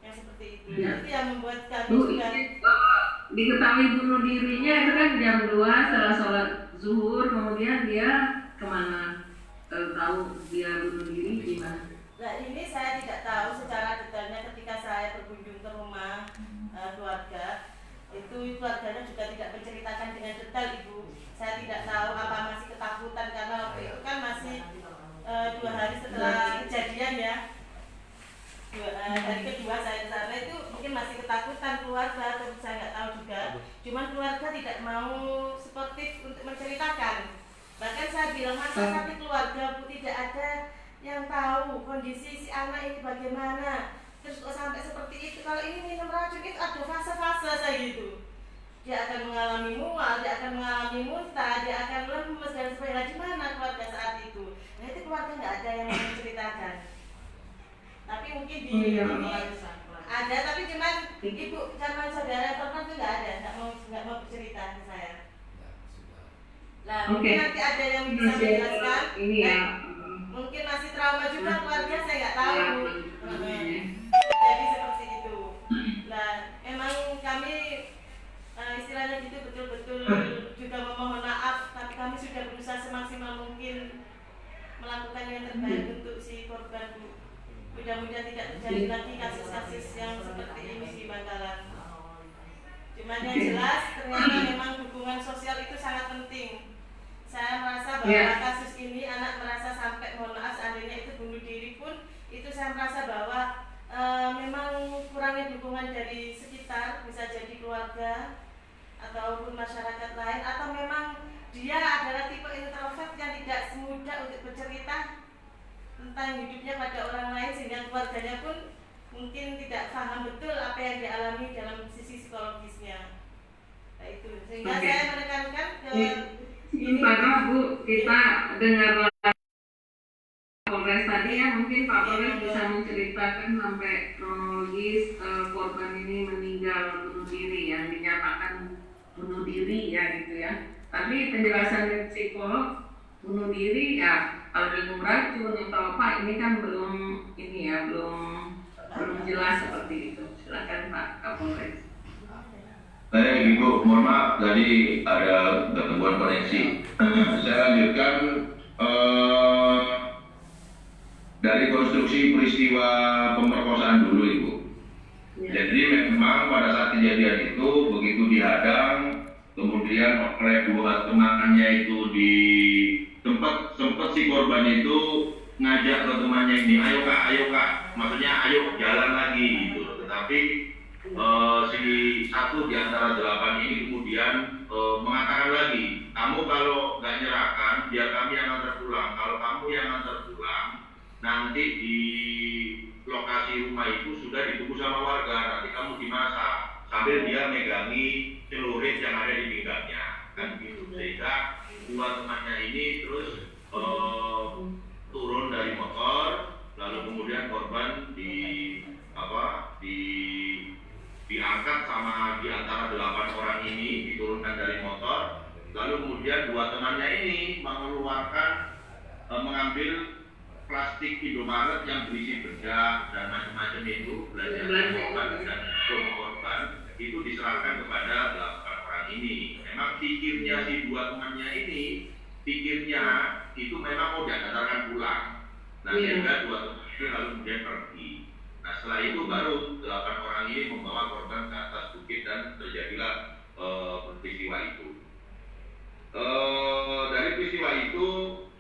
yang seperti itu. Itu yang membuat kami Bu, juga diketahui bunuh dirinya itu kan jam 2 setelah sholat zuhur, kemudian dia kemana? Tahu dia bunuh diri gimana? Nah ini saya tidak tahu secara detailnya ketika saya berkunjung ke rumah keluarga. Itu keluarganya juga tidak menceritakan dengan detail, Ibu. Saya tidak tahu apa masih ketakutan karena waktu itu kan masih 2 hari setelah kejadian ya. Hari kedua saya ke sana itu mungkin masih ketakutan keluarga, atau saya nggak tahu juga. Cuman keluarga tidak mau sportif untuk menceritakan. Bahkan saya bilang masa sampai keluarga Bu tidak ada yang tahu kondisi si anak ini bagaimana. Terus kok sampai seperti itu? Kalau ini minum racun itu ada fase-fase saya gitu. Dia akan mengalami mual, dia akan mengalami muntah, dia akan lemes dan sebagainya. Di mana keluarga saat itu? Nah itu keluarga nggak ada yang menceritakan. Tapi mungkin di ini ada, tapi cuman ibu zaman saudara korban itu nggak ada, nggak mau bercerita ke saya. Nah mungkin nanti ada yang bisa menjelaskan. Ini ya. Mungkin masih trauma juga keluarga, saya nggak tahu. Jadi seperti itu. Nah emang kami istilahnya gitu betul-betul juga memohon maaf, tapi kami sudah berusaha semaksimal mungkin melakukan yang terbaik untuk si korban Bu. Mudah-mudahan tidak terjadi lagi kasus-kasus yang seperti ini di Bangkalan. Cuman yang jelas ternyata memang dukungan sosial itu sangat penting. Saya merasa bahwa kasus ini anak merasa sampai mohon maaf seandainya itu bunuh diri pun itu saya merasa bahwa memang kurangnya dukungan dari sekitar, bisa jadi keluarga ataupun masyarakat lain, atau memang dia adalah tipe introvert yang tidak semudah untuk bercerita tentang hidupnya pada orang lain sehingga keluarganya pun mungkin tidak paham betul apa yang dialami dalam sisi psikologisnya. Nah itu sehingga saya menekankan ke ini. Pak Bu, kita dengar Polres tadi ya, mungkin Pak Polres bisa menceritakan sampai kronologis korban ini meninggal bunuh diri yang dinyatakan bunuh diri ya gitu ya. Tapi penjelasan dari psikolog bunuh diri ya kalau minum racun atau apa ini kan belum ini ya belum jelas seperti itu. Silakan Pak Kapolres. Ibu, mohon maaf tadi ada gangguan koneksi. Saya lanjutkan dari konstruksi peristiwa pemerkosaan dulu Ibu. Jadi memang pada saat kejadian itu begitu dihadang, kemudian oleh 2 temannya itu di sempat si korban itu ngajak ke temannya ini, ayo kak, maksudnya ayo jalan lagi gitu. Tetapi si 1 di antara 8 ini kemudian mengatakan lagi, kamu kalau nggak nyerahkan, biar kami yang antar pulang. Kalau kamu yang antar pulang, nanti di lokasi rumah itu sudah ditunggu sama warga, nanti kamu dimasak. Sambil dia megangi celurit yang ada di pinggangnya, kan gitu. Sehingga 2 temannya ini terus turun dari motor, lalu kemudian korban diangkat sama di antara 8 orang ini, diturunkan dari motor, lalu kemudian 2 temannya ini mengambil plastik Indomaret yang berisi bedak dan macam-macam itu, belanjaan korban dan korban itu diserahkan kepada 8 orang ini. Memang pikirnya si 2 temannya ini, pikirnya itu memang mau diantarkan pulang. Nah sehingga 2 teman ini lalu kemudian pergi. Nah setelah itu baru 8 orang ini membawa korban ke atas bukit dan terjadilah peristiwa itu. Dari peristiwa itu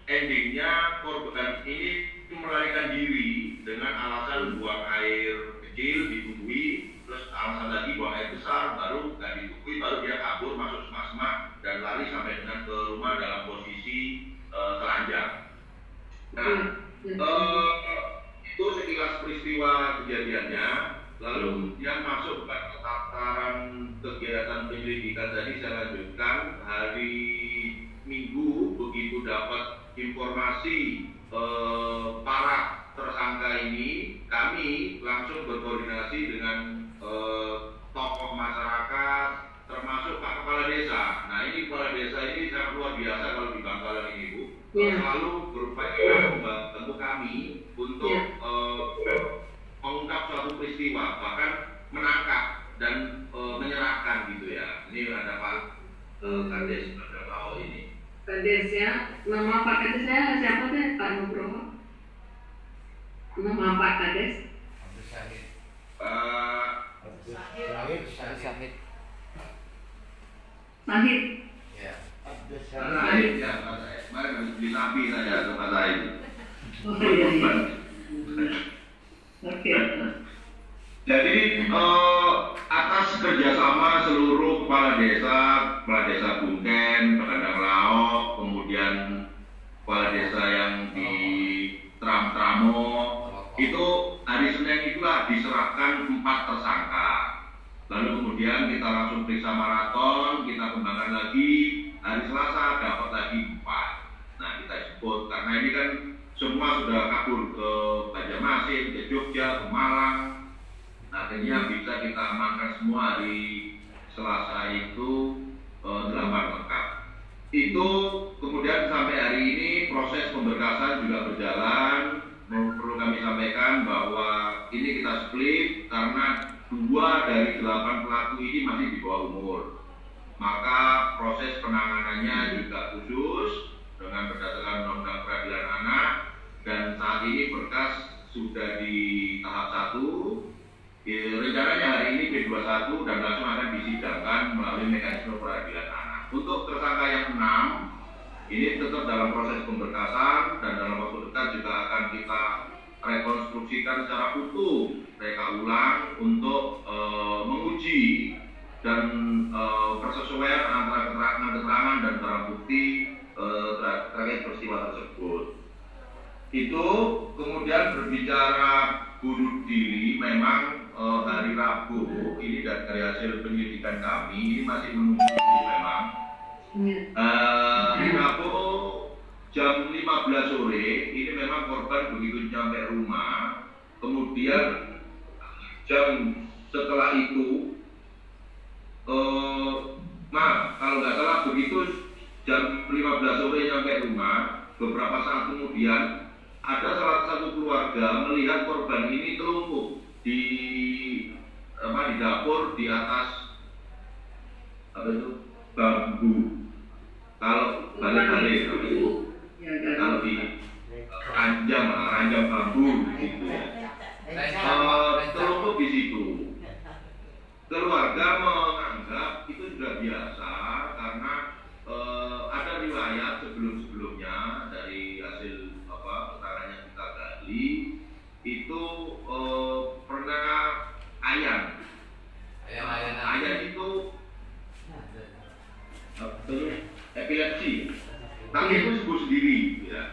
endingnya korban ini melarikan diri dengan alasan buang air kecil ditungguin, terus alasan lagi buang air besar baru nggak ditungguin, baru dia kabur masuk semak-semak dan lari sampai dengan ke rumah dalam posisi telanjang. Nah itu sekilas peristiwa kejadiannya. Lalu kemudian masuk ke tataran kegiatan penyelidikan tadi saya lanjutkan. Hari Minggu begitu dapat informasi para tersangka ini, kami langsung berkoordinasi dengan tokoh masyarakat termasuk Pak Kepala Desa. Nah ini Kepala Desa ini sangat luar biasa kalau di Bangkalan ini Bu, selalu berupaya membantu kami untuk mengungkap suatu peristiwa, bahkan menangkap dan menyerahkan gitu ya. Ini ada Pak Kades, ada Pak ini. Kades ya, nama Pak Kadesnya siapa deh, Pak Nugroho? Nama Pak Kades? Syahid. Sahid. Ya. Sahid ya, Pak Sahid. Kemarin habis beli sapi saya ke Pak Sahid. Oh iya, iya. Oke. Jadi atas kerjasama seluruh kepala desa Bunten, Kandang Laok, kemudian kepala desa yang di Tramo, itu hari Senin itulah diserahkan 4 tersangka. Lalu kemudian kita langsung periksa maraton, kita kembangkan lagi, hari Selasa dapat lagi 4. Nah kita sebut karena ini kan semua sudah kabur ke Banjarmasin, ke Jogja, ke Malang. Nah, akhirnya bisa kita amankan semua hari Selasa itu 8 lengkap. Itu kemudian sampai hari ini proses pemberkasan juga berjalan. Perlu kami sampaikan bahwa ini kita split karena 2 dari 8 pelaku ini masih di bawah umur. Maka proses penanganannya juga khusus dengan berdasarkan Undang-Undang Peradilan Anak, dan saat ini berkas sudah di tahap 1. Rencananya hari ini P21 dan langsung akan disidangkan melalui mekanisme peradilan anak. Untuk tersangka yang 6 ini tetap dalam proses pemberkasan dan dalam waktu dekat juga akan kita rekonstruksikan secara utuh, reka ulang untuk menguji dan persesuaian antara keterangan dan barang bukti terkait peristiwa tersebut. Itu kemudian berbicara bunuh diri, memang hari Rabu ini dari hasil penyelidikan kami ini masih menunggu memang. Hari Rabu jam 15 sore ini memang korban begitu sampai rumah, kemudian jam setelah itu kalau nggak salah begitu jam 15 sore sampai rumah, beberapa saat kemudian ada salah satu keluarga melihat korban ini terlungkup di dapur di atas bambu. Kalau balik-balik kalau di ranjang bambu gitu ya. Terlungkup di situ. Keluarga menganggap itu sudah biasa karena ada riwayat sebelum-sebelumnya dari hasil keterangan yang kita gali itu pernah Ayan itu epilepsi, tapi itu sembuh sendiri ya,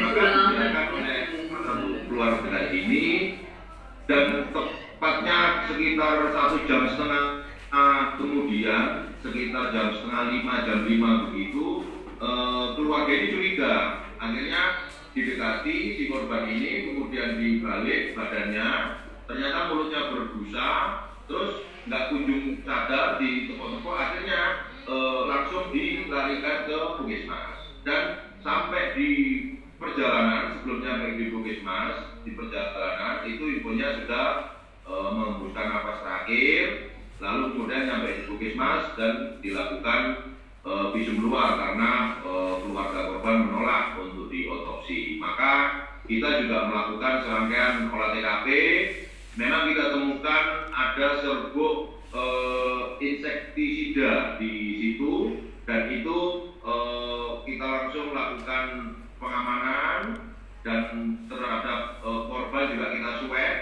maka dibiarkan oleh satu keluarga ini, dan tepatnya sekitar 1,5 jam kemudian, sekitar jam 4:30 jam 5 begitu, keluarga ini curiga. Akhirnya didekati si korban ini, kemudian dibalik badannya, ternyata mulutnya berbusa, terus nggak kunjung sadar, di tepok-tepok, akhirnya langsung dilarikan ke Puskesmas. Dan sampai di perjalanan, sebelum nyampe di Puskesmas, di perjalanan itu ibunya sudah menghembuskan nafas terakhir, lalu kemudian nyampe di Puskesmas dan dilakukan visum luar karena keluarga korban menolak untuk diotopsi. Maka kita juga melakukan serangkaian olah TKP. Memang kita temukan ada serbuk insektisida di situ, dan itu kita langsung melakukan pengamanan, dan terhadap korban juga kita swab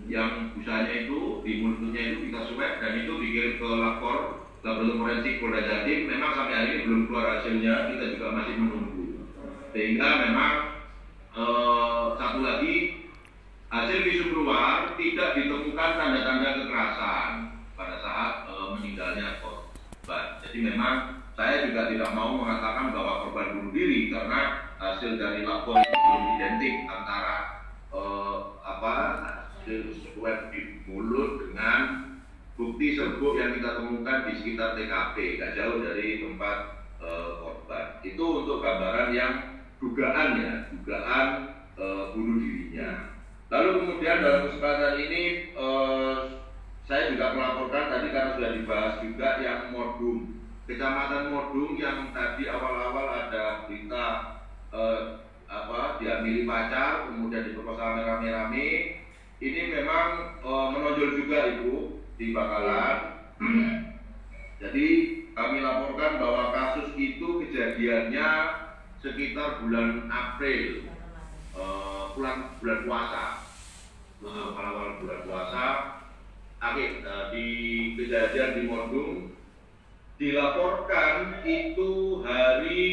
yang busanya itu di mulutnya itu kita swab, dan itu dikirim ke laboratorium forensik Polda Jatim. Memang sampai hari ini belum keluar hasilnya, kita juga masih menunggu. Sehingga memang satu lagi, hasil visum luar tidak ditemukan tanda-tanda kekerasan pada saat meninggalnya korban. Jadi memang saya juga tidak mau mengatakan bahwa korban bunuh diri karena hasil dari lapor itu belum identik antara hasil swab di mulut dengan bukti serbuk yang kita temukan di sekitar TKP, tidak jauh dari tempat korban. Itu untuk gambaran yang dugaan bunuh dirinya. Lalu kemudian dalam kesempatan ini saya juga melaporkan tadi karena sudah dibahas juga yang Modung, Kecamatan Modung yang tadi awal-awal ada berita diambil pacar kemudian diperkosa rame-rame. Ini memang menonjol juga Ibu di Bakalan. Jadi kami laporkan bahwa kasus itu kejadiannya sekitar bulan April, bulan puasa, awal bulan puasa. Di kejadian di Modung dilaporkan itu hari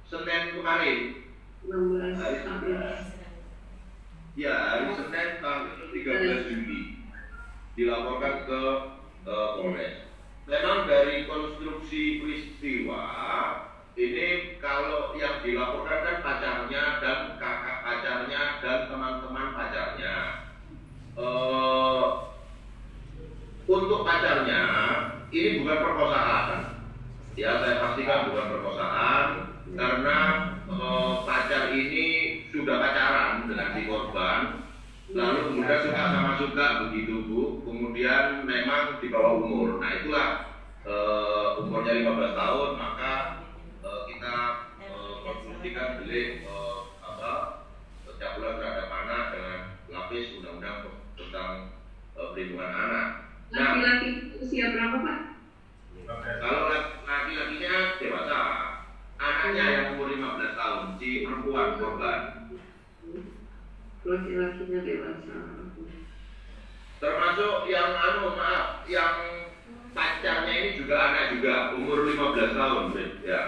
Senin kemarin. 16 April. Ya, hari Senin tanggal 13 Juli dilaporkan ke Polres. Memang dari konstruksi peristiwa ini kalau yang dilaporkan kan pacarnya dan kakak pacarnya dan teman-teman pacarnya. Untuk pacarnya ini bukan perkosaan. Ya, saya pastikan bukan perkosaan karena pacar ini sudah pacaran dengan si korban, lalu kemudian suka begitu Bu, kemudian memang di bawah umur. Nah itulah umurnya 15 tahun, maka kita konstruksikan delik pencabulan terhadap anak dengan lapis Undang-Undang tentang Perlindungan Anak. Nah, Laki-laki usia berapa Pak? kalau laki-lakinya dewasa, anaknya yang umur 15 tahun, si perempuan korban. Laki-lakinya dewasa. Termasuk yang yang pacarnya ini juga anak juga, umur 15 tahun, ya.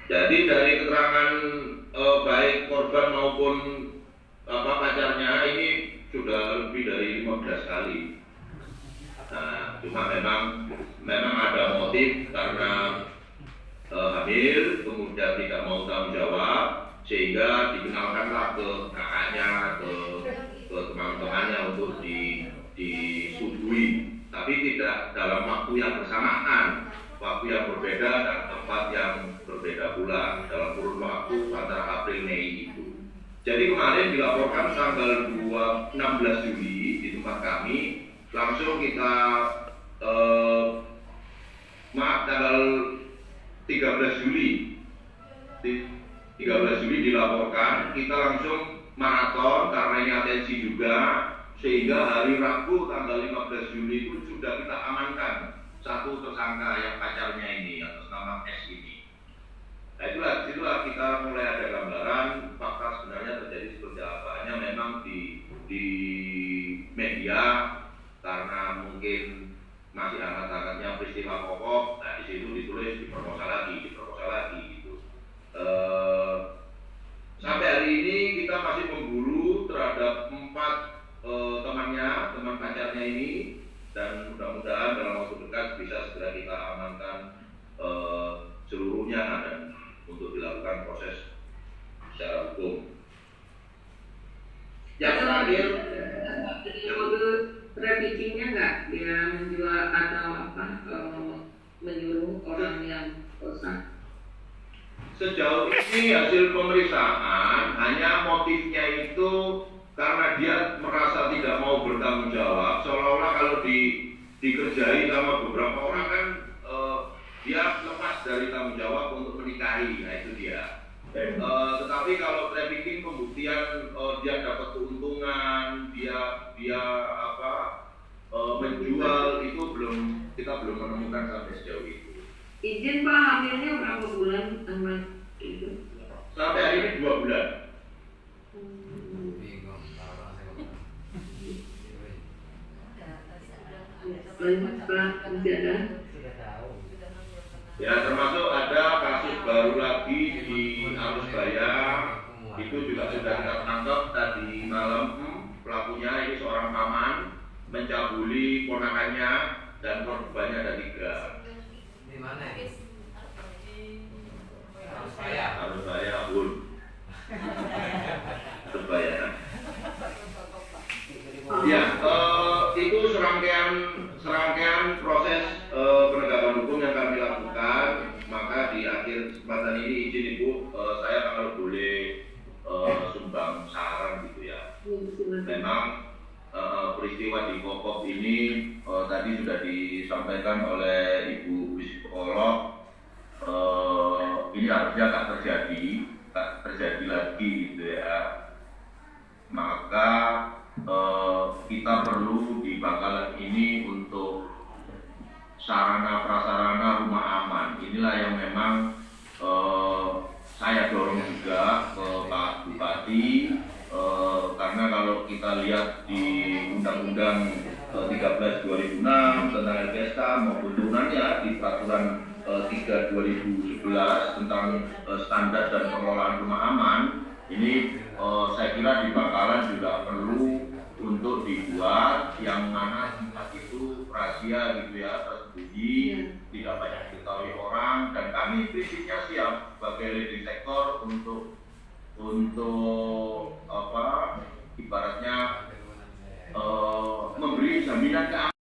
Jadi dari keterangan baik korban maupun pacarnya ini sudah lebih dari 15 kali. Nah, cuma memang ada motif karena hamil, kemudian tidak mau tanggung jawab, sehingga dikenalkanlah ke kakaknya, ke teman-temannya untuk disetujui, tapi tidak dalam waktu yang bersamaan, waktu yang berbeda dan tempat yang berbeda pula dalam kurun waktu antara April Mei itu. Jadi kemarin dilaporkan tanggal 16 Juli di tempat kami, langsung kita tanggal 13 Juli 13 Juli dilaporkan, kita langsung maraton karena ini atensi juga, sehingga hari Rabu tanggal 15 Juli itu sudah kita amankan satu tersangka yang pacarnya ini atas nama S ini. Nah itulah kita mulai ada gambaran fakta sebenarnya terjadi seperti apa. Hanya memang di media karena mungkin masih hangat-hangatnya peristiwa pokok, nah di situ ditulis diperkosa lagi gitu. Sampai hari ini kita masih memburu terhadap 4 teman pacarnya ini, dan mudah-mudahan dalam waktu dekat bisa segera kita amankan seluruhnya dan untuk dilakukan proses secara hukum. Yang terakhir, mobil trafficking-nya nggak dia menjual atau menyuruh orang yang kosa? sejauh ini hasil pemeriksaan hanya motifnya itu karena dia merasa tidak mau bertanggung jawab, seolah-olah kalau dikerjai sama beberapa orang kan dia lepas dari tanggung jawab untuk menikahi. Nah itu dia. Tetapi kalau trafficking pembuktian dia dapat keuntungan, dia menjual, itu kita belum menemukan sampai sejauh itu. Izin Pak, hamilnya berapa bulan anak itu? Sampai hari ini 2 bulan. Ya, termasuk ada kasus baru lagi di Arusbaya, itu juga sudah kita tangkap tadi malam. Pelakunya ini seorang paman mencabuli ponakannya dan korbannya ada 3. Di mana ini? Arusbaya, Bun. Arusbaya. Ya, itu serangkaian proses penegakan hukum yang kami lakukan. Maka di akhir kesempatan ini izin Ibu, saya kalau boleh sumbang saran gitu ya. Memang peristiwa di Kokop ini tadi sudah disampaikan oleh Ibu psikolog, ini harusnya tak terjadi lagi gitu ya. Maka kita perlu di Bangkalan ini untuk sarana prasarana rumah aman. Inilah yang memang saya dorong juga ke Pak Bupati, karena kalau kita lihat di Undang-Undang 13/2006 tentang LPSK maupun turunannya di Peraturan 3/2011 tentang standar dan pengelolaan rumah aman, ini saya kira di Bangkalan juga perlu untuk dibuat yang mana tempat itu rahasia gitu ya, tersembunyi, tidak banyak diketahui orang, dan kami prinsipnya siap sebagai leading sektor untuk apa ibaratnya memberi jaminan keamanan.